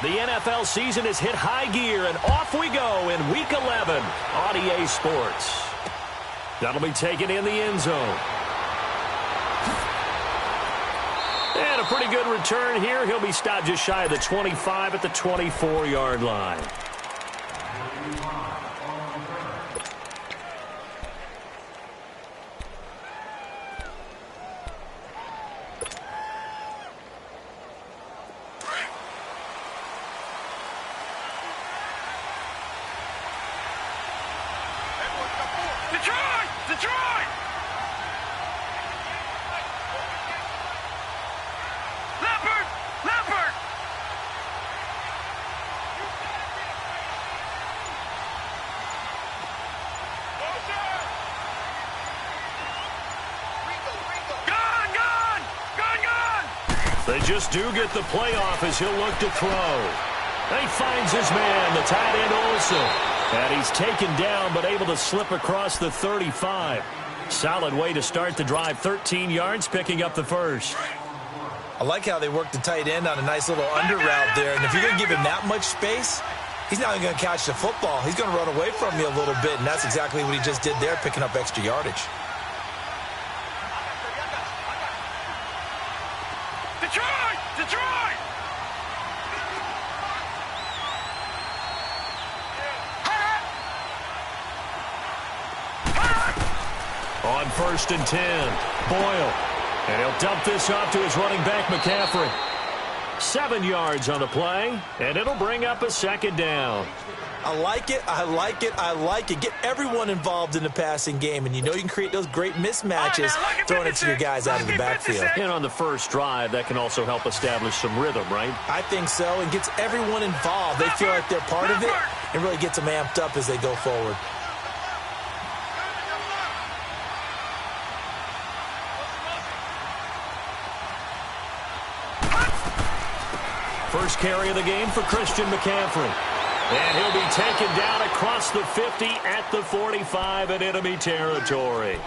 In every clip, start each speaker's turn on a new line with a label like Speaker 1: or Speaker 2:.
Speaker 1: The NFL season has hit high gear, and off we go in Week 11 on EA Sports. That'll be taken in the end zone. And a pretty good return here. He'll be stopped just shy of the 25 at the 24-yard line. They just do get the playoff as he'll look to throw. He finds his man, the tight end Olsen. And he's taken down but able to slip across the 35. Solid way to start the drive. 13 yards, picking up the first.
Speaker 2: I like how they work the tight end on a nice little under route there. And if you're going to give him that much space, he's not going to catch the football. He's going to run away from you a little bit, and that's exactly what he just did there, picking up extra yardage.
Speaker 3: Detroit!
Speaker 1: On 1st and 10, Boyle. And he'll dump this off to his running back, McCaffrey. 7 yards on the play, and it'll bring up a second down.
Speaker 2: I like it, I like it, I like it. Get everyone involved in the passing game, and you know you can create those great mismatches throwing it to your guys out of the backfield.
Speaker 1: And on the first drive, that can also help establish some rhythm, right?
Speaker 2: I think so, and gets everyone involved. They feel like they're part of it, and really gets them amped up as they go forward.
Speaker 1: First carry of the game for Christian McCaffrey. And he'll be taken down across the 50 at the 45 in enemy territory.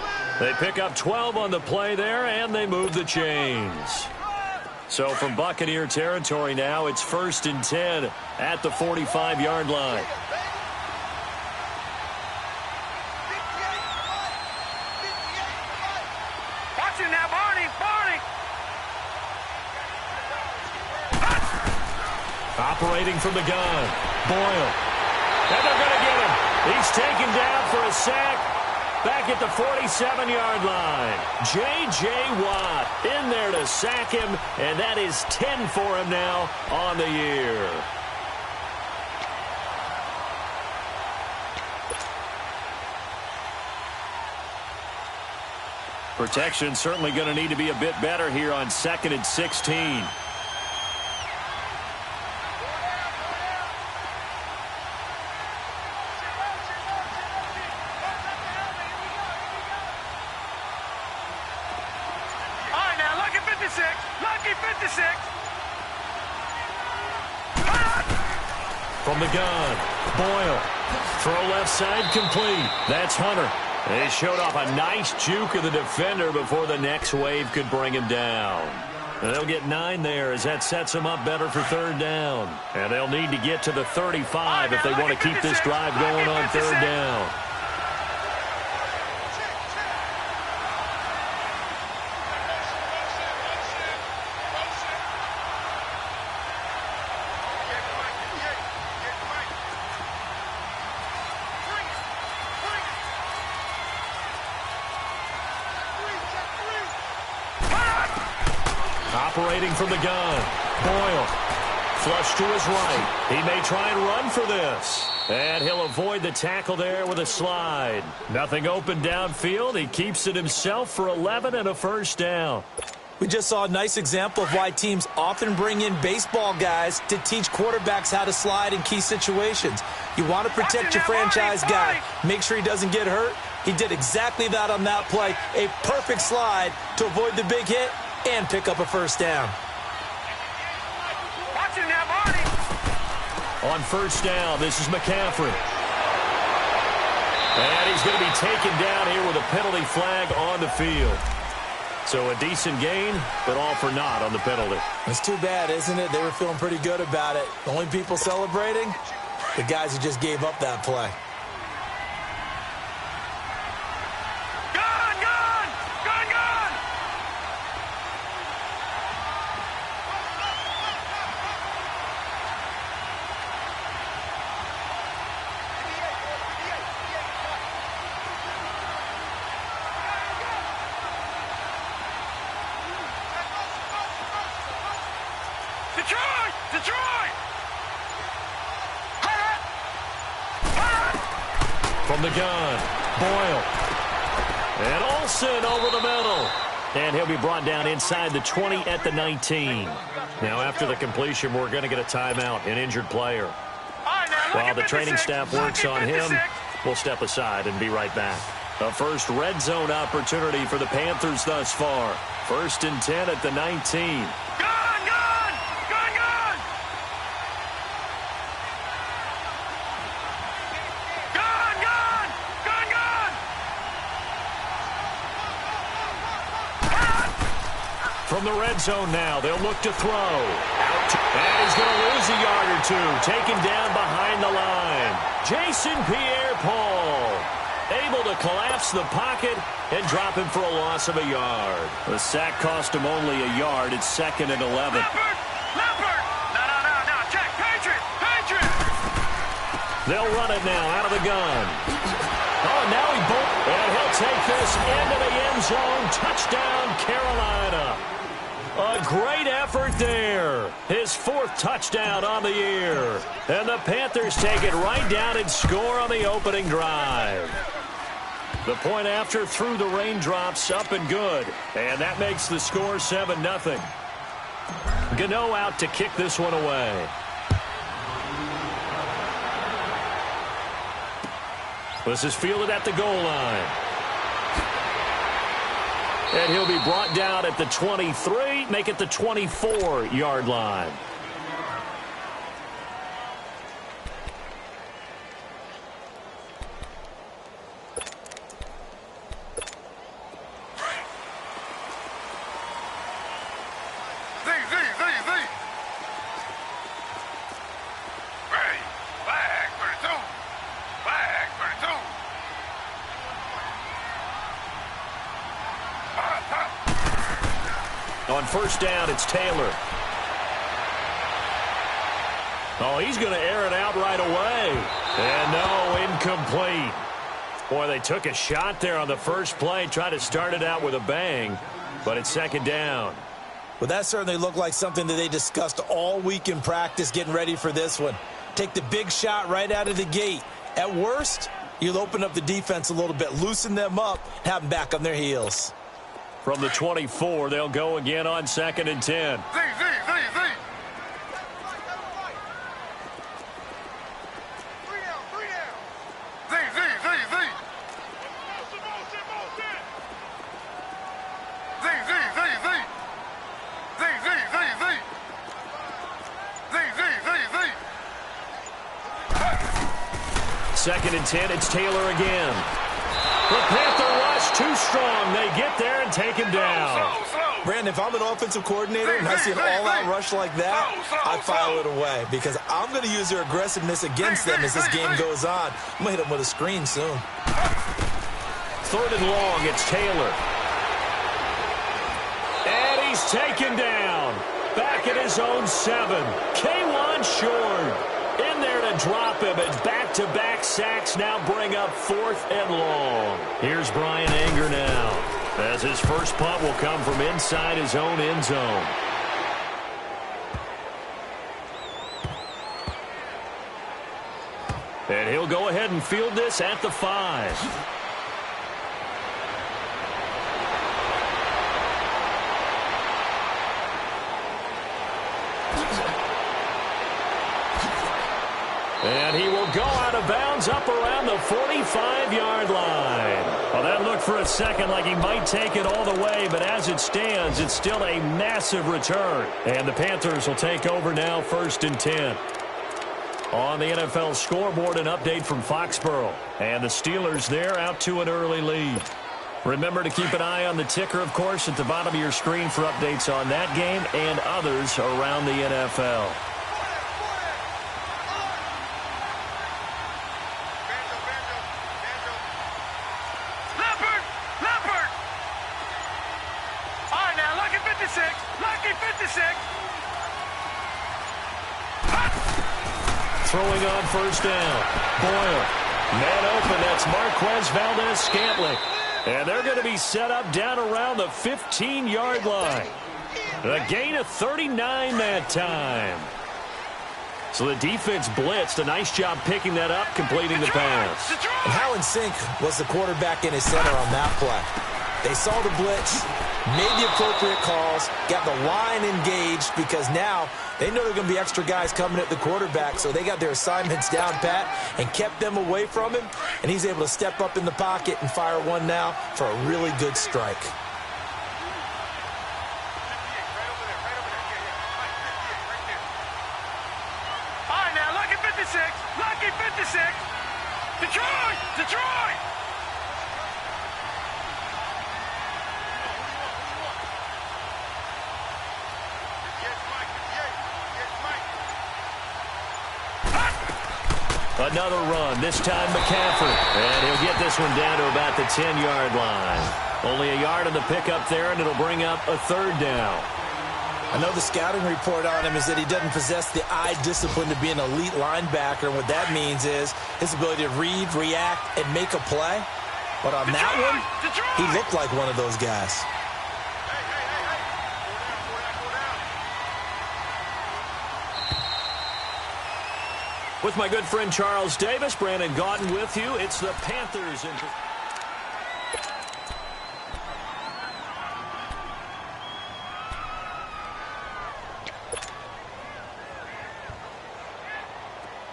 Speaker 1: They pick up 12 on the play there, and they move the chains. So from Buccaneer territory now, it's 1st and 10 at the 45-yard line.
Speaker 3: Watch it now, Barney!
Speaker 1: Operating from the gun, Boyle. And they're going to get him. He's taken down for a sack back at the 47-yard line. J.J. Watt in there to sack him, and that is 10 for him now on the year. Protection certainly going to need to be a bit better here on 2nd and 16. From the gun, Boyle. Throw left side complete. That's Hunter. They showed off a nice juke of the defender before the next wave could bring him down. And they'll get 9 there as that sets them up better for 3rd down. And they'll need to get to the 35 if they want to keep this drive going on 3rd down. Operating from the gun, Boyle. Flush to his right. He may try and run for this. And he'll avoid the tackle there with a slide. Nothing open downfield. He keeps it himself for 11 and a 1st down.
Speaker 2: We just saw a nice example of why teams often bring in baseball guys to teach quarterbacks how to slide in key situations. You want to protect your franchise guy. Make sure he doesn't get hurt. He did exactly that on that play. A perfect slide to avoid the big hit and pick up a 1st down.
Speaker 3: Watch it now, Barney.
Speaker 1: On 1st down, this is McCaffrey. And he's going to be taken down here with a penalty flag on the field. So a decent gain, but all for naught on the penalty.
Speaker 2: It's too bad, isn't it? They were feeling pretty good about it. The only people celebrating, the guys who just gave up that play.
Speaker 3: Detroit!
Speaker 1: From the gun, Boyle. And Olsen over the middle. And he'll be brought down inside the 20 at the 19. Now, after the completion, we're going to get a timeout, an injured player. While the training staff works on him, we'll step aside and be right back. A first red zone opportunity for the Panthers thus far. 1st and 10 at the 19. From the red zone now, they'll look to throw. And he's going to lose a yard or two. Taken down behind the line. Jason Pierre-Paul able to collapse the pocket and drop him for a loss of a yard. The sack cost him only a yard. It's 2nd and 11.
Speaker 3: Leopard! No. Check. Patriot!
Speaker 1: They'll run it now out of the gun. Oh, now and he'll take this into the end zone. Touchdown, Carolina. A great effort there. His 4th touchdown on the year. And the Panthers take it right down and score on the opening drive. The point after through the raindrops, up and good. And that makes the score 7-0. Gano out to kick this one away. This is fielded at the goal line. And he'll be brought down at the 23, make it the 24-yard line. On 1st down, it's Taylor. Oh, he's going to air it out right away. And no, incomplete. Boy, they took a shot there on the first play, tried to start it out with a bang, but it's 2nd down.
Speaker 2: Well, that certainly looked like something that they discussed all week in practice getting ready for this one. Take the big shot right out of the gate. At worst, you'll open up the defense a little bit, loosen them up, have them back on their heels.
Speaker 1: From the 24, they'll go again on 2nd and 10. Second and 10, it's Taylor again. The Panther rush too strong. They get there and take him down.
Speaker 2: Brandon, if I'm an offensive coordinator and I see an all-out rush like that, I file it away because I'm going to use their aggressiveness against them as this game goes on. I'm going to hit them with a screen soon.
Speaker 1: 3rd and long, it's Taylor. And he's taken down. Back at his own 7. K1 short. In there to drop him, and back-to-back sacks now bring up 4th and long. Here's Brian Anger now, as his first punt will come from inside his own end zone. And he'll go ahead and field this at the 5. And he will go out of bounds up around the 45-yard line. Well, that looked for a second like he might take it all the way, but as it stands, it's still a massive return. And the Panthers will take over now, 1st and 10. On the NFL scoreboard, an update from Foxborough. And the Steelers there out to an early lead. Remember to keep an eye on the ticker, of course, at the bottom of your screen for updates on that game and others around the NFL. Throwing on first down. Boyle. Man open. That's Marquez Valdez-Scantling. And they're going to be set up down around the 15-yard line. A gain of 39 that time. So the defense blitzed. A nice job picking that up, completing the pass.
Speaker 2: And how in sync was the quarterback in his center on that play? They saw the blitz, made the appropriate calls, got the line engaged because now they know there are going to be extra guys coming at the quarterback, so they got their assignments down pat and kept them away from him, and he's able to step up in the pocket and fire one now for a really good strike.
Speaker 3: All right, now, lucky 56, lucky 56. Detroit, Detroit.
Speaker 1: Another run, this time McCaffrey. And he'll get this one down to about the 10-yard line. Only a yard on the pickup there, and it'll bring up a third down.
Speaker 2: I know the scouting report on him is that he doesn't possess the eye discipline to be an elite linebacker. And what that means is his ability to read, react, and make a play. But on that one, he looked like one of those guys.
Speaker 1: With my good friend Charles Davis, Brandon Gaudin with you. It's the Panthers.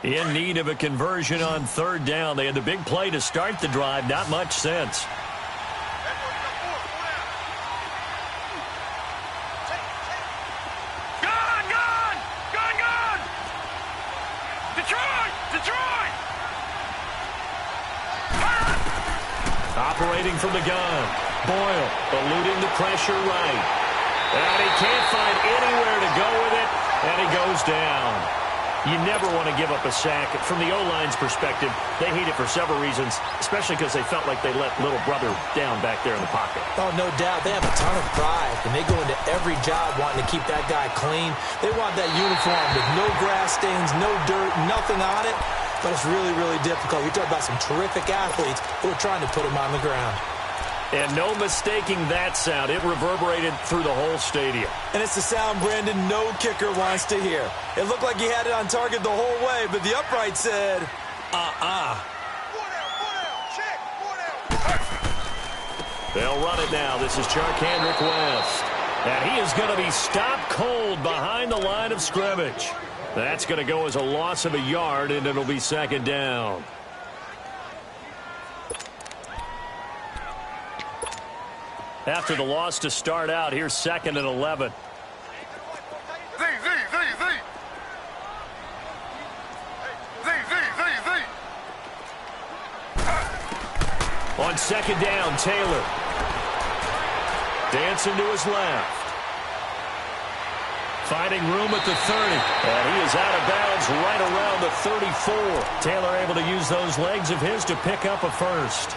Speaker 1: In need of a conversion on third down. They had the big play to start the drive. Not much sense. Operating from the gun. Boyle eluding the pressure right. And he can't find anywhere to go with it. And he goes down. You never want to give up a sack. From the O-line's perspective, they hate it for several reasons, especially because they felt like they let little brother down back there in the pocket.
Speaker 2: Oh, no doubt. They have a ton of pride, and they go into every job wanting to keep that guy clean. They want that uniform with no grass stains, no dirt, nothing on it. But it's really, really difficult. You're talking about some terrific athletes who are trying to put him on the ground.
Speaker 1: And no mistaking that sound. It reverberated through the whole stadium.
Speaker 2: And it's the sound, Brandon, no kicker wants to hear. It looked like he had it on target the whole way, but the upright said,
Speaker 1: They'll run it now. This is Charkandrick West. And he is going to be stopped cold behind the line of scrimmage. That's going to go as a loss of a yard, and it'll be second down. After the loss to start out, here's second and 11. On second down, Taylor. Dancing to his left. Finding room at the 30. And he is out of bounds right around the 34. Taylor able to use those legs of his to pick up a first.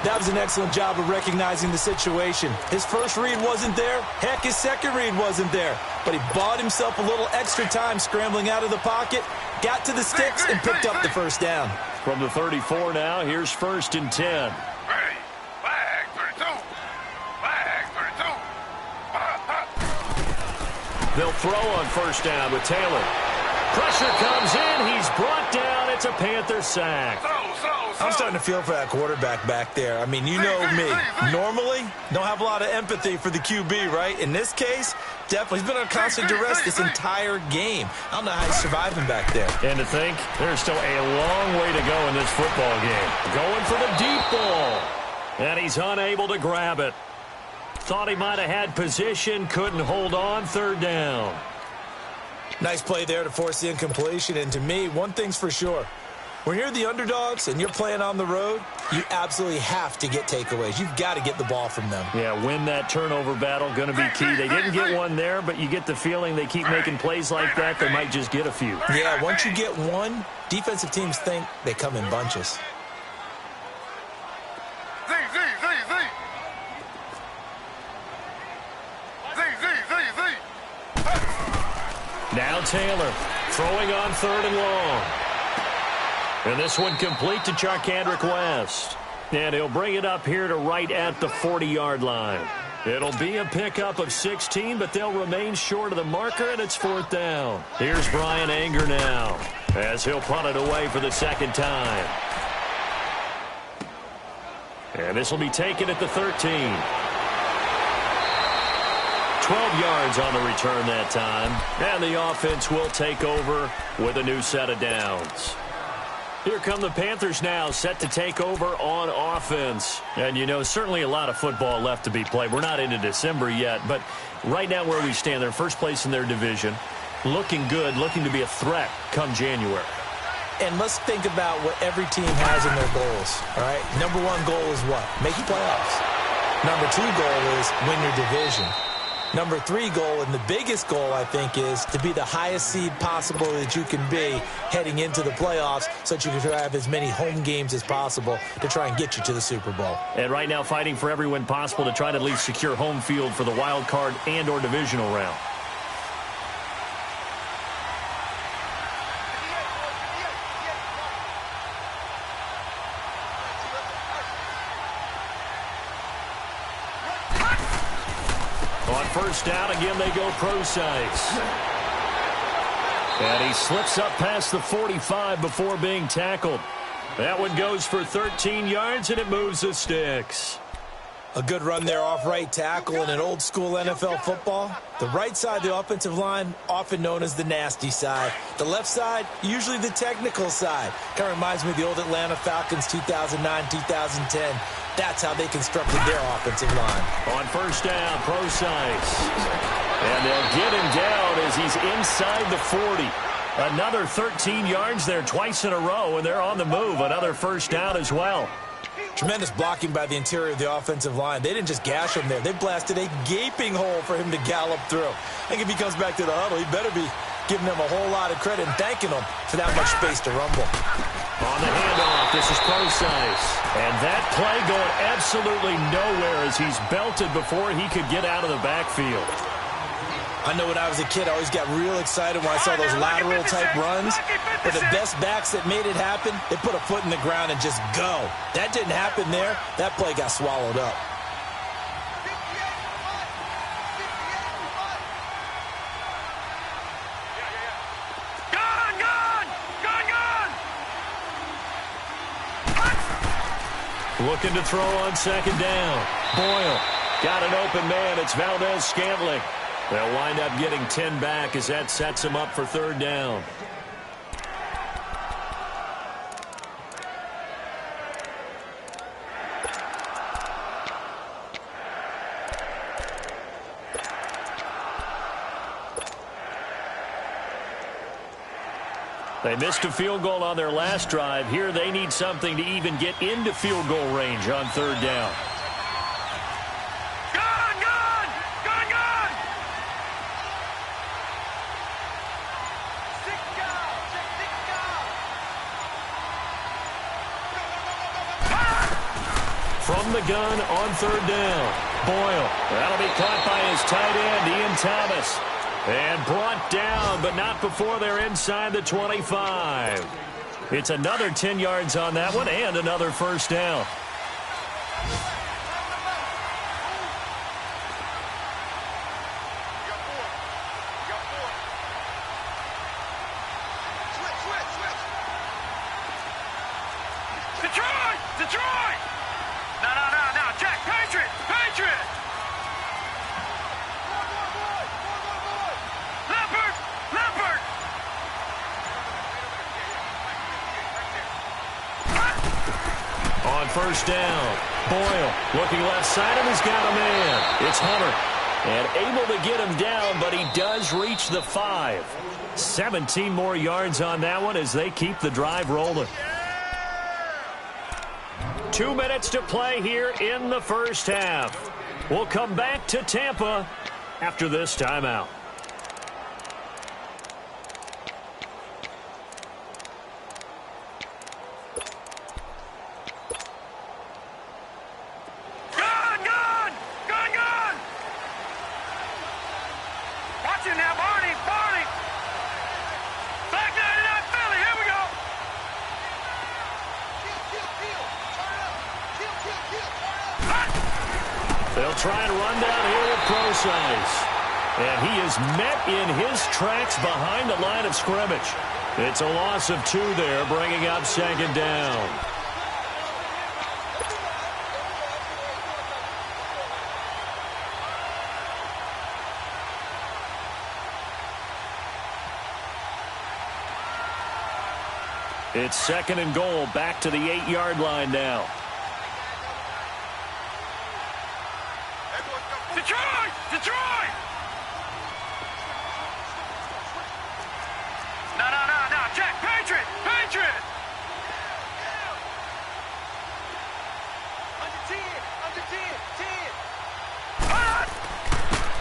Speaker 2: That was an excellent job of recognizing the situation. His first read wasn't there. Heck, his second read wasn't there. But he bought himself a little extra time scrambling out of the pocket, got to the sticks, and picked up the first down.
Speaker 1: From the 34 now, here's first and 10. They'll throw on first down with Taylor. Pressure comes in. He's brought down. It's a Panther sack.
Speaker 2: I'm starting to feel for that quarterback back there. I mean, you know me. Normally, don't have a lot of empathy for the QB, right? In this case, definitely. He's been on constant duress this entire game. I don't know how he's surviving back there.
Speaker 1: And to think, there's still a long way to go in this football game. Going for the deep ball. And he's unable to grab it. Thought he might have had position, couldn't hold on, third down.
Speaker 2: Nice play there to force the incompletion. And to me, one thing's for sure. When you're the underdogs and you're playing on the road, you absolutely have to get takeaways. You've got to get the ball from them.
Speaker 1: Yeah, win that turnover battle, going to be key. They didn't get one there, but you get the feeling they keep making plays like that, they might just get a few.
Speaker 2: Yeah, once you get one, defensive teams think they come in bunches.
Speaker 1: Now Taylor throwing on 3rd and long. And this one complete to Charkandrick West. And he'll bring it up here to right at the 40-yard line. It'll be a pickup of 16, but they'll remain short of the marker, and it's 4th down. Here's Brian Anger now as he'll punt it away for the 2nd time. And this will be taken at the 13. 12 yards on the return that time. And the offense will take over with a new set of downs. Here come the Panthers now, set to take over on offense. And, you know, certainly a lot of football left to be played. We're not into December yet, but right now where we stand, they're first place in their division. Looking good, looking to be a threat come January.
Speaker 2: And let's think about what every team has in their goals, all right? Number 1 goal is what? Make the playoffs. Number 2 goal is win your division. Number 3 goal, and the biggest goal, I think, is to be the highest seed possible that you can be heading into the playoffs so that you can have as many home games as possible to try and get you to the Super Bowl.
Speaker 1: And right now fighting for every win possible to try to at least secure home field for the wild card and or divisional round. On 1st down, again, they go pro-size. And he slips up past the 45 before being tackled. That one goes for 13 yards, and it moves the sticks.
Speaker 2: A good run there off right tackle in an old-school NFL football. The right side of the offensive line, often known as the nasty side. The left side, usually the technical side. Kind of reminds me of the old Atlanta Falcons 2009-2010. That's how they constructed their offensive line.
Speaker 1: On 1st down, pro-size. And they'll get him down as he's inside the 40. Another 13 yards there twice in a row, and they're on the move. Another 1st down as well.
Speaker 2: Tremendous blocking by the interior of the offensive line. They didn't just gash him there. They blasted a gaping hole for him to gallop through. I think if he comes back to the huddle, he better be giving them a whole lot of credit and thanking them for that much space to rumble.
Speaker 1: On the handoff, this is pro-size. And that play going absolutely nowhere as he's belted before he could get out of the backfield.
Speaker 2: I know when I was a kid, I always got real excited when I saw those lateral-type runs. But the best backs that made it happen, they put a foot in the ground and just go. That didn't happen there. That play got swallowed up.
Speaker 1: Looking to throw on 2nd down. Boyle got an open man. It's Valdez-Scantling. They'll wind up getting 10 back as that sets them up for 3rd down. They missed a field goal on their last drive. Here they need something to even get into field goal range on 3rd down. From the gun on 3rd down. Boyle. That'll be caught by his tight end, Ian Thomas. And brought down, but not before they're inside the 25. It's another 10 yards on that one and another 1st down.
Speaker 3: Detroit! No, Jack, Patriot! Leopard!
Speaker 1: On 1st down, Boyle looking left side, and he's got a man. It's Hunter. And able to get him down, but he does reach the 5. 17 more yards on that one as they keep the drive rolling. 2 minutes to play here in the first half. We'll come back to Tampa after this timeout. They'll try and run down here with Procise. And he is met in his tracks behind the line of scrimmage. It's a loss of 2 there, bringing up second down. It's second and goal, back to the 8-yard line now.
Speaker 3: Detroit! Detroit! No. Check. Patriot! Patriot! Under 10.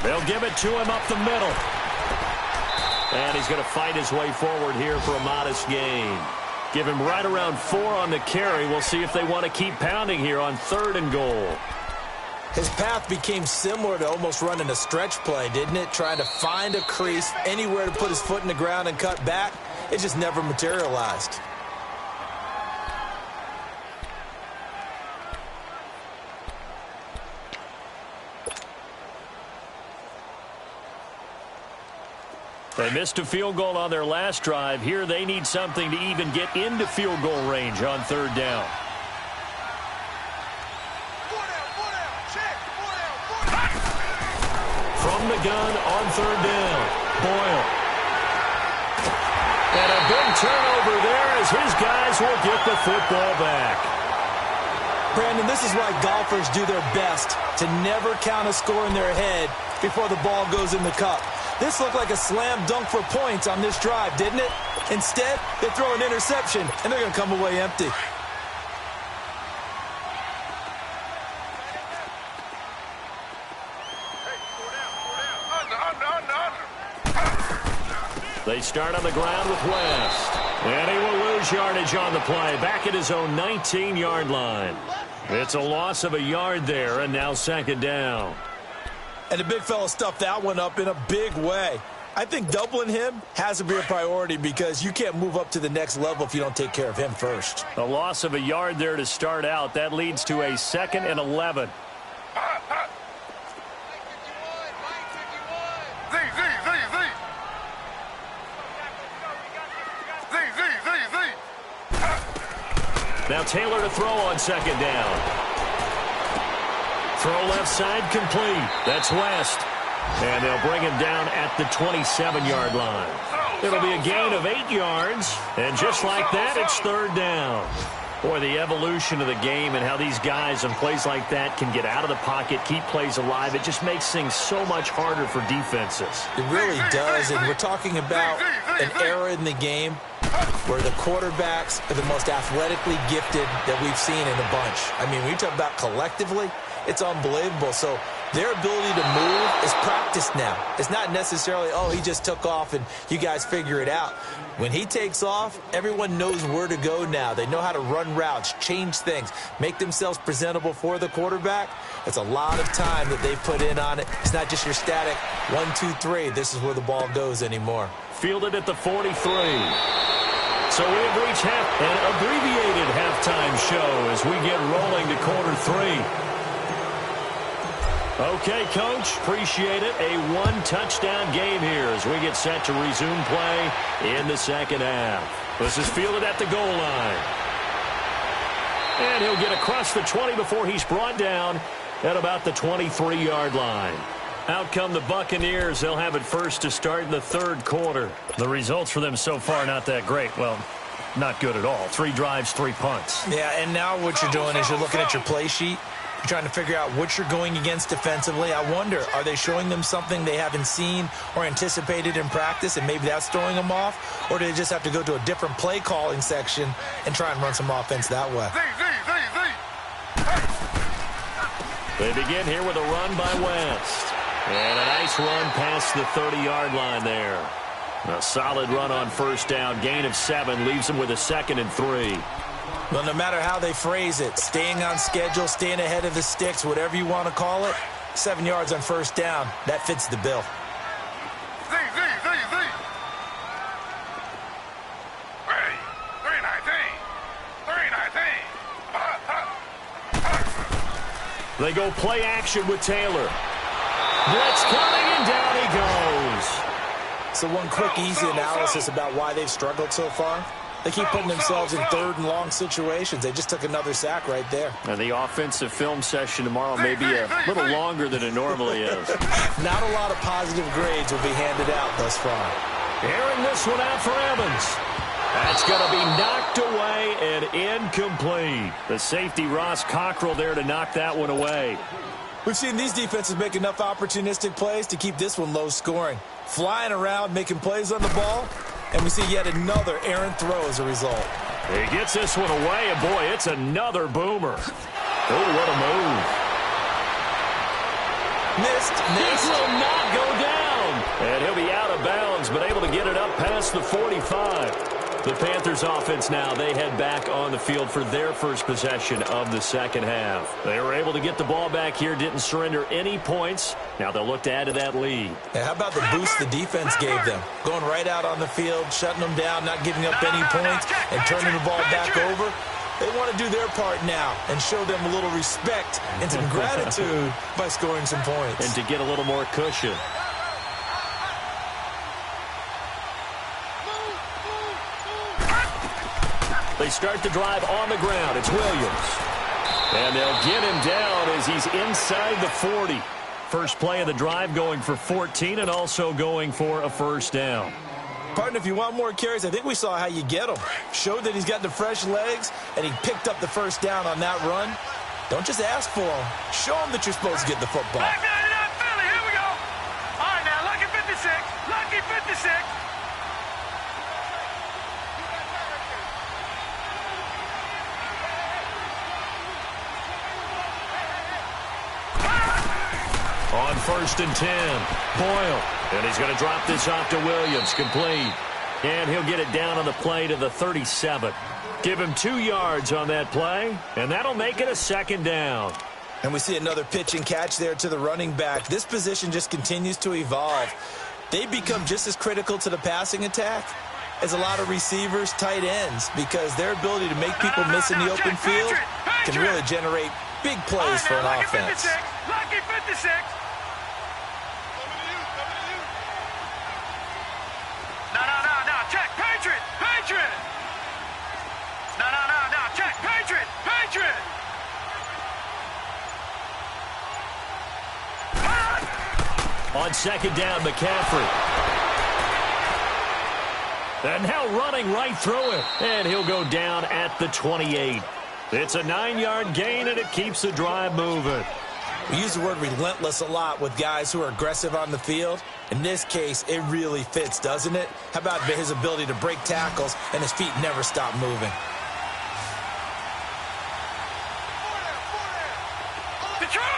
Speaker 1: They'll give it to him up the middle. And he's going to fight his way forward here for a modest gain. Give him right around 4 on the carry. We'll see if they want to keep pounding here on 3rd and goal.
Speaker 2: His path became similar to almost running a stretch play, didn't it? Trying to find a crease, anywhere to put his foot in the ground and cut back. It just never materialized.
Speaker 1: They missed a field goal on their last drive. Here they need something to even get into field goal range on 3rd down. From the gun on 3rd down, Boyle. And a big turnover there as his guys will get the football back.
Speaker 2: Brandon, this is why golfers do their best to never count a score in their head before the ball goes in the cup. This looked like a slam dunk for points on this drive, didn't it? Instead, they throw an interception, and they're going to come away empty.
Speaker 1: They start on the ground with West. And he will lose yardage on the play, back at his own 19-yard line. It's a loss of a yard there, and now second down.
Speaker 2: And the big fella stuffed that one up in a big way. I think doubling him has to be a priority because you can't move up to the next level if you don't take care of him first.
Speaker 1: A loss of a yard there to start out. That leads to a 2nd and 11. Now Taylor to throw on second down. Throw left side complete. That's West. And they'll bring him down at the 27-yard line. It'll be a gain of 8 yards. And just like that, it's 3rd down. Boy, the evolution of the game and how these guys on plays like that can get out of the pocket, keep plays alive, it just makes things so much harder for defenses.
Speaker 2: It really does, and we're talking about an era in the game where the quarterbacks are the most athletically gifted that we've seen in a bunch. I mean, when you talk about collectively, it's unbelievable. So their ability to move is practiced now. It's not necessarily, oh, he just took off and you guys figure it out. When he takes off, everyone knows where to go now. They know how to run routes, change things, make themselves presentable for the quarterback. It's a lot of time that they put in on it. It's not just your static 1, 2, 3. This is where the ball goes anymore.
Speaker 1: Fielded at the 43. So we have reached an abbreviated halftime show as we get rolling to quarter 3. Okay, Coach, appreciate it. A 1-touchdown game here as we get set to resume play in the second half. This is fielded at the goal line. And he'll get across the 20 before he's brought down at about the 23-yard line. Out come the Buccaneers. They'll have it first to start in the 3rd quarter. The results for them so far not that great. Well, not good at all. 3 drives, 3 punts.
Speaker 2: Yeah, and now what you're doing is you're looking at your play sheet. You're trying to figure out what you're going against defensively. I wonder, are they showing them something they haven't seen or anticipated in practice, and maybe that's throwing them off? Or do they just have to go to a different play calling section and try and run some offense that way?
Speaker 1: They begin here with a run by West. And a nice run past the 30-yard line there. A solid run on first down. Gain of 7 leaves them with a 2nd and 3.
Speaker 2: Well, no matter how they phrase it, staying on schedule, staying ahead of the sticks, whatever you want to call it, 7 yards on first down, that fits the bill.
Speaker 1: They go play action with Taylor. Blitz coming, and down he goes.
Speaker 2: So one quick, easy analysis about why they've struggled so far. They keep putting themselves in 3rd and long situations. They just took another sack right there.
Speaker 1: And the offensive film session tomorrow may be a little longer than it normally is.
Speaker 2: Not a lot of positive grades will be handed out thus far.
Speaker 1: Airing this one out for Evans. That's going to be knocked away and incomplete. The safety, Ross Cockrell, there to knock that one away.
Speaker 2: We've seen these defenses make enough opportunistic plays to keep this one low scoring. Flying around, making plays on the ball, and we see yet another errant throw as a result.
Speaker 1: He gets this one away, and boy, it's another boomer. Oh, what a move.
Speaker 2: Missed.
Speaker 1: This will not go down. And he'll be out of bounds, but able to get it up past the 45. The Panthers offense now, they head back on the field for their first possession of the second half. They were able to get the ball back here, didn't surrender any points. Now they'll look to add to that lead.
Speaker 2: And how about the boost the defense gave them? Going right out on the field, shutting them down, not giving up any points, and turning the ball back over. They want to do their part now and show them a little respect and some gratitude by scoring some points.
Speaker 1: And to get a little more cushion. They start the drive on the ground. It's Williams. And they'll get him down as he's inside the 40. First play of the drive going for 14 and also going for a first down.
Speaker 2: Partner, if you want more carries, I think we saw how you get him. Showed that he's got the fresh legs, and he picked up the first down on that run. Don't just ask for him. Show him that you're supposed to get the football.
Speaker 3: Here we go. All right, now, lucky 56. Lucky 56.
Speaker 1: On 1st and 10, Boyle. And he's going to drop this off to Williams, complete. And he'll get it down on the play to the 37. Give him 2 yards on that play, and that'll make it a second down.
Speaker 2: And we see another pitch and catch there to the running back. This position just continues to evolve. They become just as critical to the passing attack as a lot of receivers, tight ends, because their ability to make people miss in the open field can really generate big plays for an offense.
Speaker 3: Lucky 56. No, check, Patriot. No, check, Patriot.
Speaker 1: On second down, McCaffrey. And now running right through it. And he'll go down at the 28. It's a 9-yard gain, and it keeps the drive moving.
Speaker 2: We use the word relentless a lot with guys who are aggressive on the field. In this case, it really fits, doesn't it? How about his ability to break tackles and his feet never stop moving?
Speaker 3: Detroit!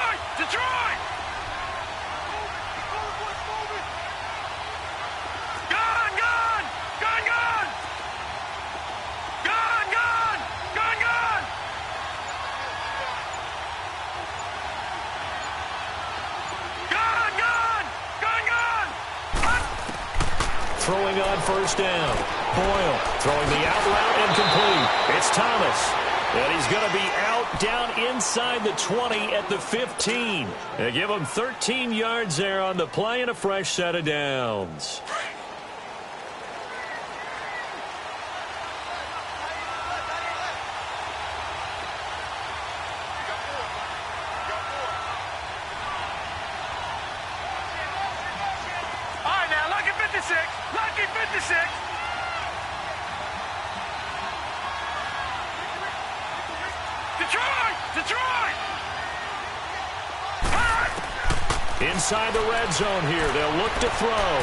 Speaker 1: Throwing on first down. Boyle throwing the out route incomplete. It's Thomas. And he's going to be out down inside the 20 at the 15. They give him 13 yards there on the play and a fresh set of downs.
Speaker 3: Lucky 56. Detroit!
Speaker 1: Inside the red zone here. They'll look to throw.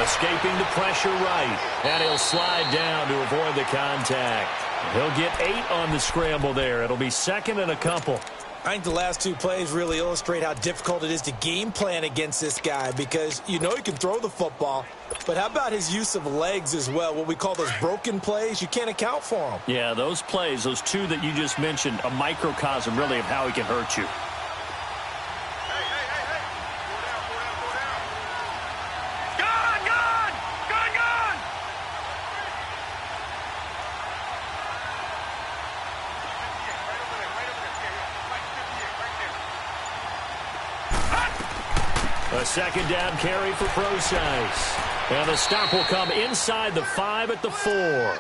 Speaker 1: Escaping the pressure right. And he'll slide down to avoid the contact. He'll get 8 on the scramble there. It'll be second and a couple.
Speaker 2: I think the last two plays really illustrate how difficult it is to game plan against this guy because you know he can throw the football, but how about his use of legs as well, what we call those broken plays? You can't account for them.
Speaker 1: Yeah, those plays, those two that you just mentioned, a microcosm really of how he can hurt you. A second down carry for Procise. And the stop will come inside the 5 at the 4.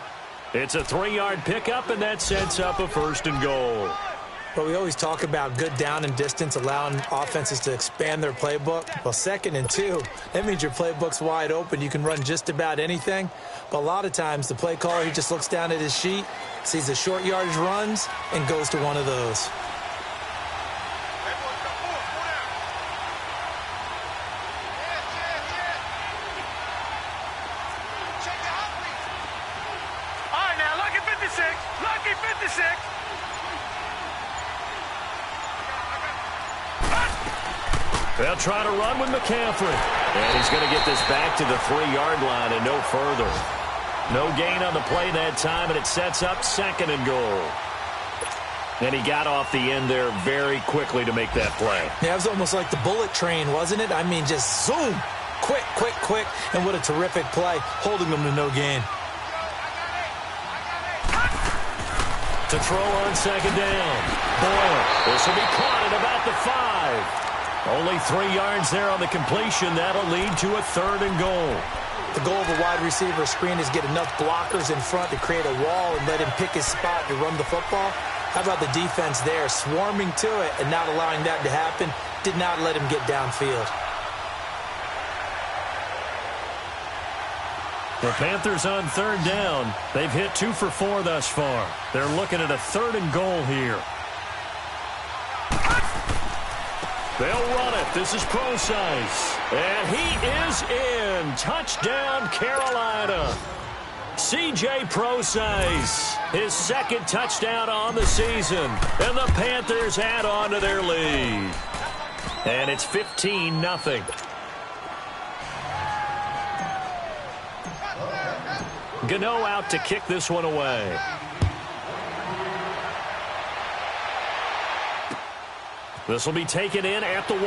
Speaker 1: It's a 3-yard pickup, and that sets up a 1st and goal.
Speaker 2: But we always talk about good down and distance, allowing offenses to expand their playbook. Well, 2nd and 2, that means your playbook's wide open. You can run just about anything. But a lot of times, the play caller, he just looks down at his sheet, sees the short yardage runs, and goes to one of those.
Speaker 1: They'll try to run with McCaffrey. And he's going to get this back to the 3-yard line and no further. No gain on the play that time, and it sets up 2nd and goal. And he got off the end there very quickly to make that play.
Speaker 2: Yeah, it was almost like the bullet train, wasn't it? I mean, just zoom. Quick, quick, quick. And what a terrific play, holding them to no gain.
Speaker 1: To throw on 2nd down. Boyle. This will be caught at about the 5. Only 3 yards there on the completion. That'll lead to a 3rd and goal.
Speaker 2: The goal of a wide receiver screen is get enough blockers in front to create a wall and let him pick his spot to run the football. How about the defense there, swarming to it and not allowing that to happen? Did not let him get downfield.
Speaker 1: The Panthers on 3rd down. They've hit 2 for 4 thus far. They're looking at a 3rd and goal here. They'll run it. This is Procise. And he is in. Touchdown, Carolina. C.J. Procise, his 2nd touchdown on the season. And the Panthers add on to their lead. And it's 15-0. Gano out to kick this one away. This will be taken in at the 1.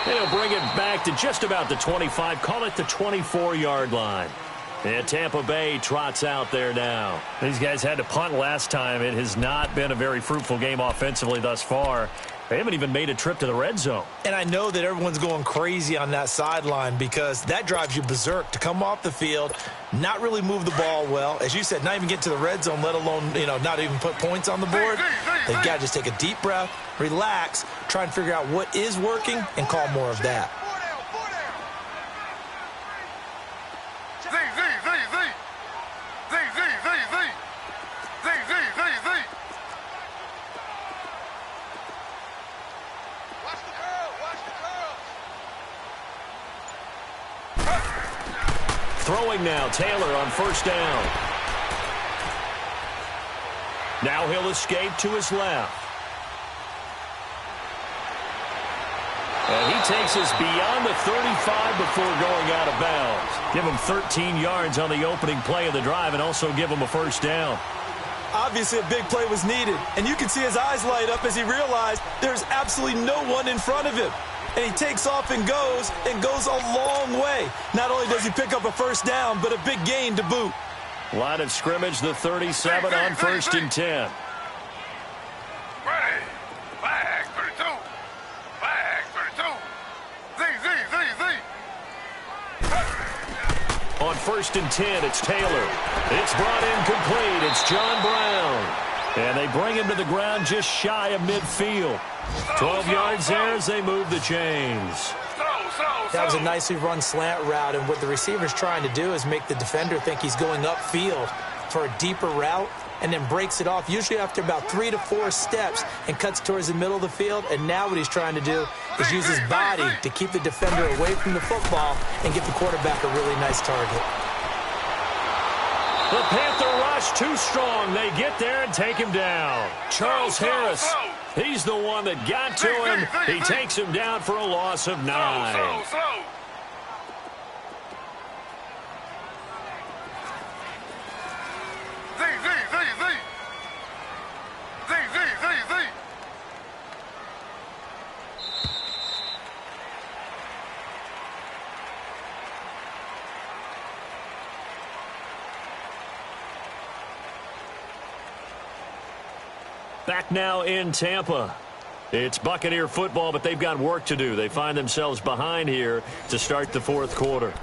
Speaker 1: And he'll bring it back to just about the 25. Call it the 24-yard line. And Tampa Bay trots out there now. These guys had to punt last time. It has not been a very fruitful game offensively thus far. They haven't even made a trip to the red zone. And
Speaker 2: I know that everyone's going crazy on that sideline because that drives you berserk to come off the field, not really move the ball well. As you said, not even get to the red zone, let alone, not even put points on the board. They've got to just take a deep breath, relax, try and figure out what is working, and call more of that.
Speaker 1: Throwing now, Taylor on 1st down. Now he'll escape to his left. And he takes us beyond the 35 before going out of bounds. Give him 13 yards on the opening play of the drive and also give him a 1st down.
Speaker 2: Obviously, a big play was needed, and you can see his eyes light up as he realized there's absolutely no one in front of him. And he takes off and goes a long way. Not only does he pick up a 1st down, but a big gain to boot.
Speaker 1: Line of scrimmage, the 37 on 1st and 10.
Speaker 3: Ready. Flag 32. Flag 32.
Speaker 1: On 1st and 10, it's Taylor. It's brought in complete. It's John Brown. And they bring him to the ground just shy of midfield. 12 yards there as they move the chains.
Speaker 2: That was a nicely run slant route, and what the receiver's trying to do is make the defender think he's going upfield for a deeper route and then breaks it off, usually after about 3 to 4 steps, and cuts towards the middle of the field. And now what he's trying to do is use his body to keep the defender away from the football and get the quarterback a really nice target.
Speaker 1: The Panther rush too strong. They get there and take him down. Charles Harris, he's the one that got to him. He takes him down for a loss of 9. Back now in Tampa. It's Buccaneer football, but they've got work to do. They find themselves behind here to start the fourth quarter.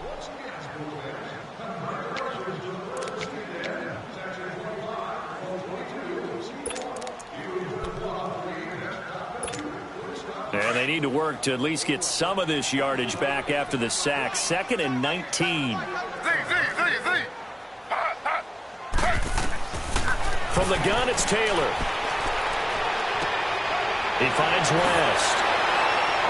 Speaker 1: And they need to work to at least get some of this yardage back after the sack. 2nd and 19. From the gun, it's Taylor. He finds West.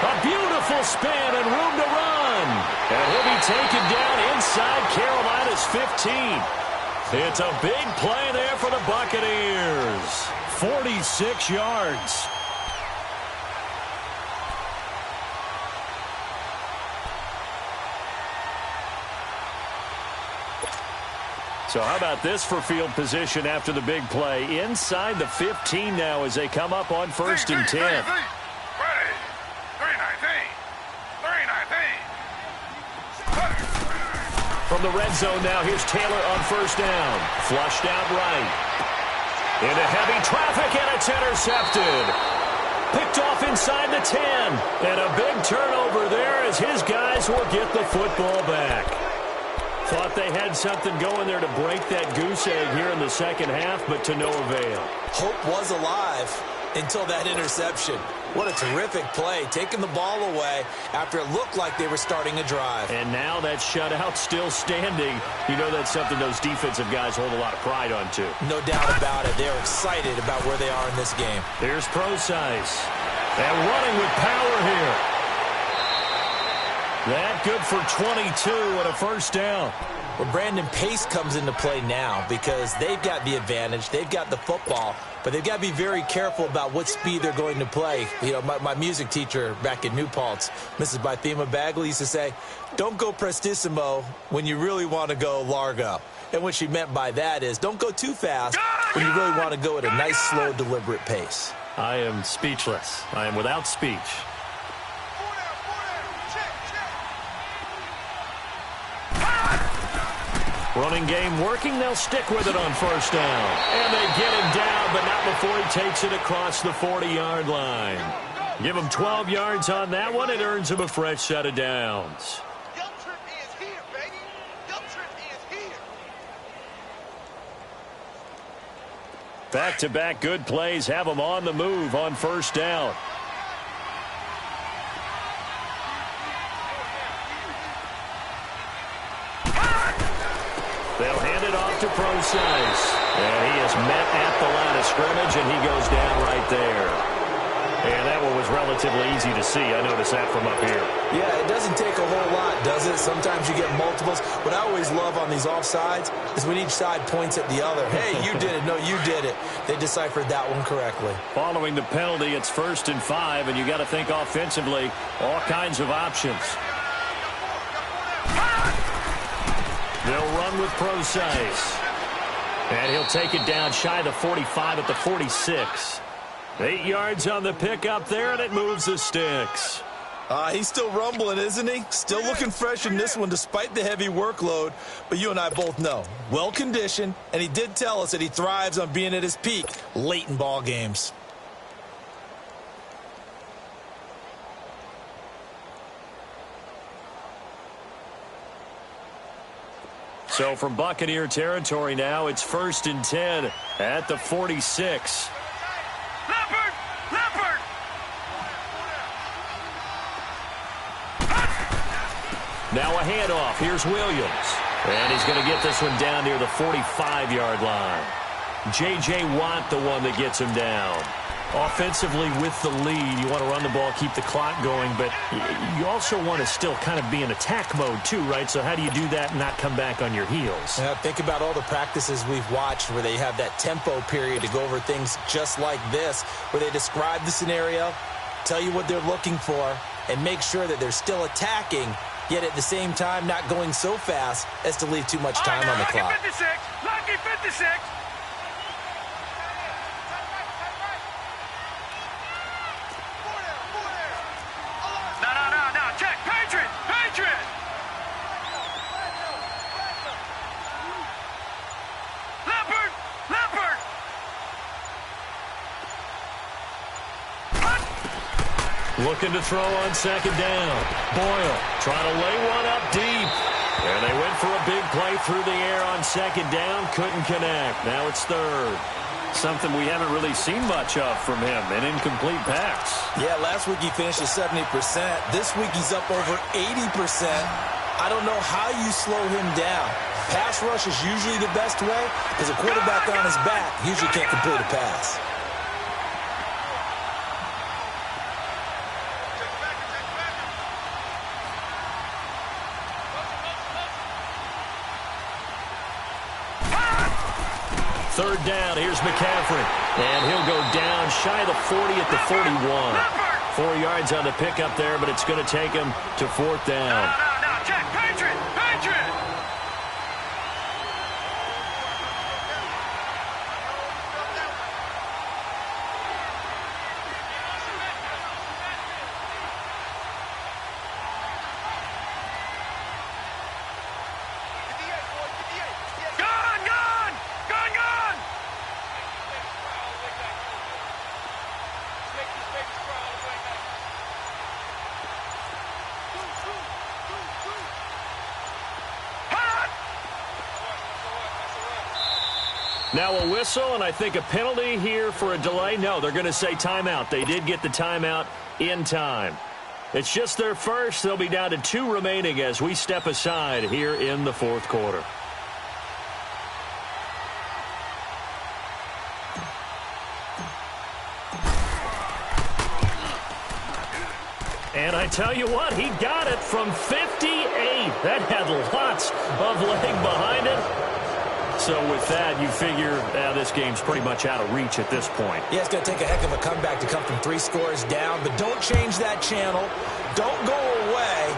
Speaker 1: A beautiful spin and room to run. And he'll be taken down inside Carolina's 15. It's a big play there for the Buccaneers. 46 yards. So how about this for field position after the big play? Inside the 15 now as they come up on 1st and 10. From the red zone now, here's Taylor on 1st down. Flushed out right. Into heavy traffic, and it's intercepted. Picked off inside the 10. And a big turnover there as his guys will get the football back. Thought they had something going there to break that goose egg here in the second half, but to no avail.
Speaker 2: Hope was alive until that interception. What a terrific play, taking the ball away after it looked like they were starting a drive.
Speaker 1: And now that shutout still standing. You know that's something those defensive guys hold a lot of pride on, too.
Speaker 2: No doubt about it. They're excited about where they are in this game.
Speaker 1: Here's Procise. And running with power here. That good for 22 and a 1st down.
Speaker 2: Well, Brandon, pace comes into play now because they've got the advantage. They've got the football, but they've got to be very careful about what speed they're going to play. You know, my music teacher back in New Paltz, Mrs. Bythema Bagley, used to say, don't go prestissimo when you really want to go largo. And what she meant by that is don't go too fast when you really want to go at a nice, slow, deliberate pace.
Speaker 1: I am speechless. I am without speech. Running game working. They'll stick with it on 1st down. And they get him down, but not before he takes it across the 40-yard line. Give him 12 yards on that one. It earns him a fresh set of downs. Back-to-back good plays have them on the move on 1st down. They'll hand it off to Procise. And he is met at the line of scrimmage, and he goes down right there. And that one was relatively easy to see. I noticed that from up here.
Speaker 2: Yeah, it doesn't take a whole lot, does it? Sometimes you get multiples. What I always love on these offsides is when each side points at the other. Hey, you did it. No, you did it. They deciphered that one correctly.
Speaker 1: Following the penalty, it's 1st and 5, and you got to think offensively, all kinds of options. They'll run with Procise. And he'll take it down shy of the 45 at the 46. 8 yards on the pickup there, and it moves the sticks.
Speaker 2: He's still rumbling, isn't he? Still looking fresh in this one despite the heavy workload. But you and I both know, well-conditioned, and he did tell us that he thrives on being at his peak late in ball games.
Speaker 1: So from Buccaneer territory now, it's 1st and 10 at the 46.
Speaker 3: Leopard!
Speaker 1: Now a handoff. Here's Williams. And he's going to get this one down near the 45-yard line. J.J. Watt, the one that gets him down. Offensively with the lead, you want to run the ball, keep the clock going, but you also want to still kind of be in attack mode too, right? So how do you do that and not come back on your heels?
Speaker 2: Yeah, think about all the practices we've watched where they have that tempo period to go over things just like this, where they describe the scenario, tell you what they're looking for, and make sure that they're still attacking, yet at the same time not going so fast as to leave too much time on the clock.
Speaker 3: Lucky 56! Lucky 56! No, check! Patriot! Patriot! Leopard! Leopard!
Speaker 1: Looking to throw on second down. Boyle trying to lay one up deep. And they went for a big play through the air on second down. Couldn't connect. Now it's third. Something we haven't really seen much of from him. An incomplete pass.
Speaker 2: Yeah, last week he finished at 70%. This week he's up over 80%. I don't know how you slow him down. Pass rush is usually the best way because a quarterback on his back usually can't complete a pass.
Speaker 1: Third down, here's McCaffrey. And he'll go down shy of the 40 at the 41. 4 yards on the pickup there, but it's going to take him to fourth down.
Speaker 3: No, check! Patriot! Patriot!
Speaker 1: Now a whistle, and I think a penalty here for a delay. No, they're going to say timeout. They did get the timeout in time. It's just their first. They'll be down to 2 remaining as we step aside here in the fourth quarter. And I tell you what, he got it from 58. That had lots of leg behind it. So with that, you figure this game's pretty much out of reach at this point.
Speaker 2: Yeah, it's going to take a heck of a comeback to come from 3 scores down, but don't change that channel. Don't go away.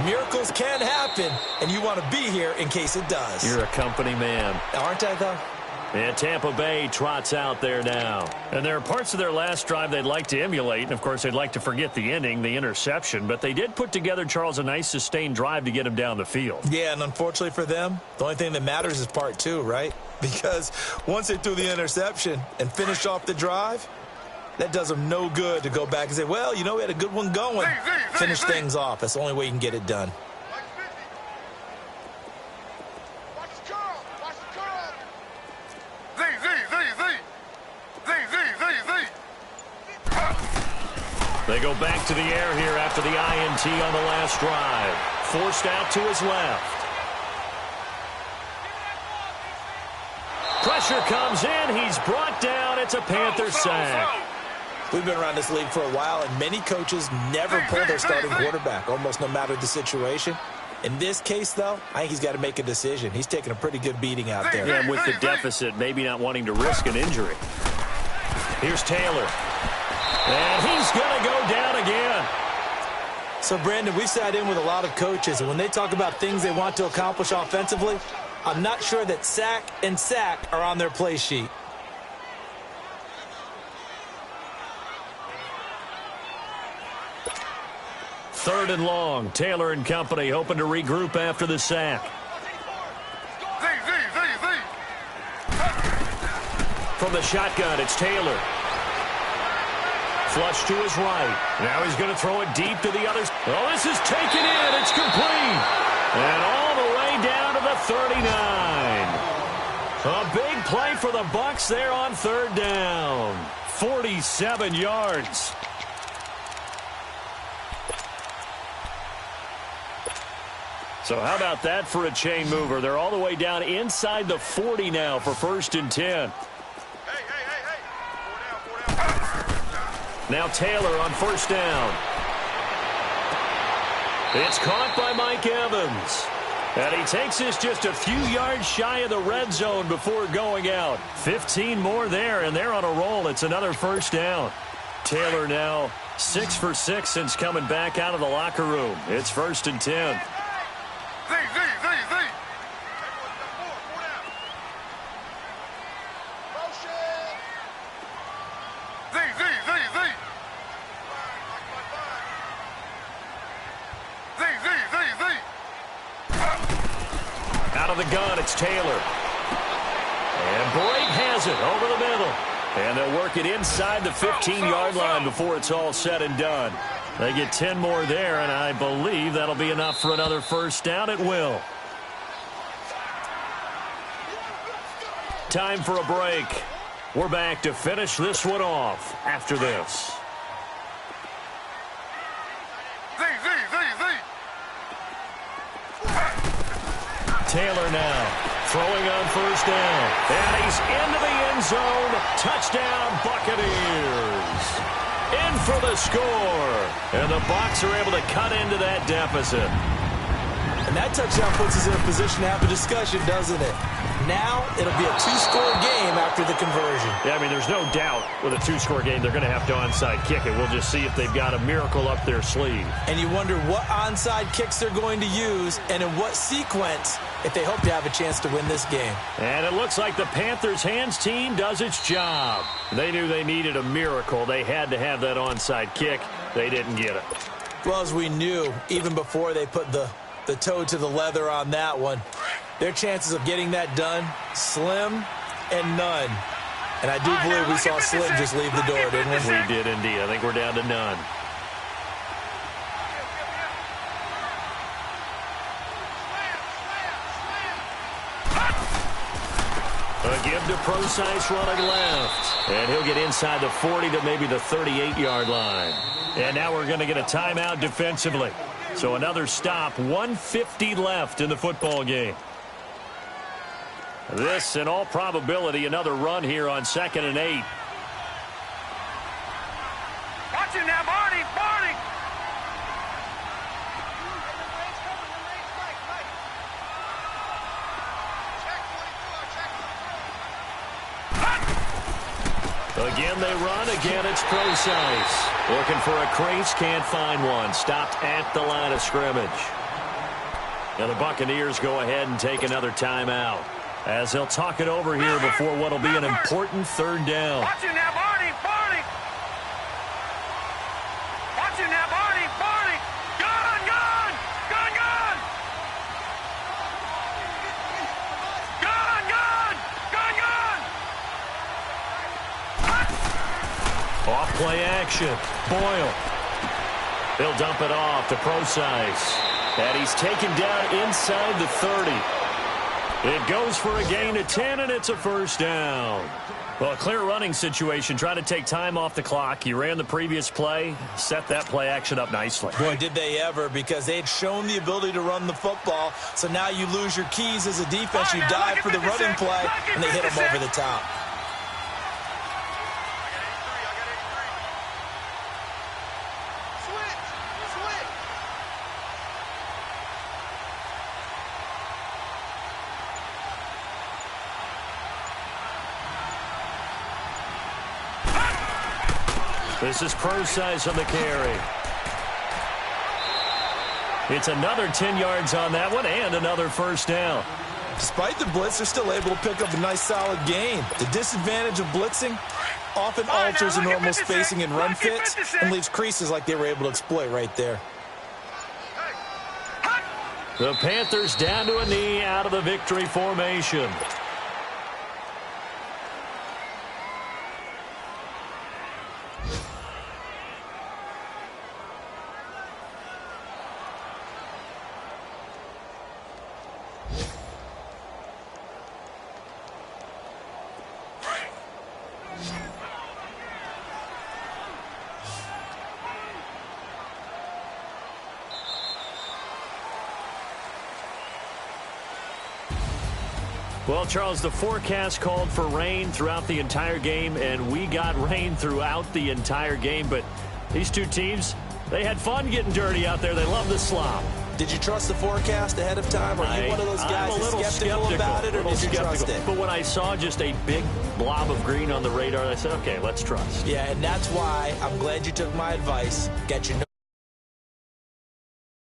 Speaker 2: Miracles can happen, and you want to be here in case it does.
Speaker 1: You're a company man.
Speaker 2: Aren't I, though?
Speaker 1: And Tampa Bay trots out there now. And there are parts of their last drive they'd like to emulate. And, of course, they'd like to forget the ending, the interception. But they did put together, Charles, a nice sustained drive to get him down the field.
Speaker 2: Yeah, and unfortunately for them, the only thing that matters is part 2, right? Because once they threw the interception and finished off the drive, that does them no good to go back and say, well, you know, we had a good one going. Finish things off. That's the only way you can get it done.
Speaker 1: They go back to the air here after the INT on the last drive. Forced out to his left. Pressure comes in. He's brought down. It's a Panther sack.
Speaker 2: We've been around this league for a while, and many coaches never pull their starting quarterback, almost no matter the situation. In this case, though, I think he's got to make a decision. He's taking a pretty good beating out there.
Speaker 1: Yeah, and with the deficit, maybe not wanting to risk an injury. Here's Taylor. And he's going to go down again.
Speaker 2: So, Brandon, we've sat in with a lot of coaches, and when they talk about things they want to accomplish offensively, I'm not sure that sack and sack are on their play sheet.
Speaker 1: Third and long. Taylor and company hoping to regroup after the sack. From the shotgun, it's Taylor. Flush to his right. Now he's going to throw it deep to the others. Oh, this is taken in. It's complete. And all the way down to the 39. A big play for the Bucs there on third down. 47 yards. So how about that for a chain mover? They're all the way down inside the 40 now for 1st and 10.
Speaker 3: Hey. 4 down.
Speaker 1: Now Taylor on first down. It's caught by Mike Evans. And he takes this just a few yards shy of the red zone before going out. 15 more there, and they're on a roll. It's another first down. Taylor now 6 for 6 since coming back out of the locker room. It's 1st and 10. Out of the gun, it's Taylor. And Blake has it over the middle. And they'll work it inside the 15-yard line before it's all said and done. They get 10 more there, and I believe that'll be enough for another first down. It will. Time for a break. We're back to finish this one off after this. Taylor now throwing on first down. And he's into the end zone. Touchdown, Buccaneers. In for the score. And the Bucs are able to cut into that deficit.
Speaker 2: And that touchdown puts us in a position to have a discussion, doesn't it? Now it'll be a two-score game after the conversion.
Speaker 1: Yeah, I mean, there's no doubt with a two-score game they're going to have to onside kick it. We'll just see if they've got a miracle up their sleeve.
Speaker 2: And you wonder what onside kicks they're going to use and in what sequence if they hope to have a chance to win this game.
Speaker 1: And it looks like the Panthers hands team does its job. They knew they needed a miracle. They had to have that onside kick. They didn't get it.
Speaker 2: Well, as we knew, even before they put the toe to the leather on that one, their chances of getting that done, slim and none. And I do believe we saw Slim just leave the door, didn't we?
Speaker 1: We did indeed. I think we're down to none. A give to Procise running left. And he'll get inside the 40 to maybe the 38-yard line. And now we're going to get a timeout defensively. So another stop, 1:50 left in the football game. This, in all probability, another run here on 2nd and 8.
Speaker 3: Watch him now, Barney! Barney!
Speaker 1: Again they run. Again it's Procise. Looking for a crease. Can't find one. Stopped at the line of scrimmage. Now the Buccaneers go ahead and take another timeout as they'll talk it over here before what will be an important 3rd down.
Speaker 3: Watch him now, Barney! Barney! Watch him now, Barney! Barney! Gun! Gun! Gun! Gun! Gun! Gun! Gun! Gun!
Speaker 1: Off play action. Boyle. He'll dump it off to Procise. And he's taken down inside the 30. It goes for a gain of 10, and it's a first down. Well, a clear running situation. Trying to take time off the clock. You ran the previous play, set that play action up nicely.
Speaker 2: Boy, did they ever, because they had shown the ability to run the football. So now you lose your keys as a defense. You dive for the running play, and they hit them over the top.
Speaker 1: This is Procise on the carry. It's another 10 yards on that one and another first down.
Speaker 2: Despite the blitz, they're still able to pick up a nice solid gain. The disadvantage of blitzing often alters the normal spacing and run fits and leaves creases like they were able to exploit right there.
Speaker 1: The Panthers down to a knee out of the victory formation. Well, Charles, the forecast called for rain throughout the entire game, and we got rain throughout the entire game. But these two teams, they had fun getting dirty out there. They love the slop.
Speaker 2: Did you trust the forecast ahead of time? Are you one of those guys who's skeptical about it, or did you trust it?
Speaker 1: But when I saw just a big blob of green on the radar, I said, okay, let's trust.
Speaker 2: Yeah, and that's why I'm glad you took my advice. Get your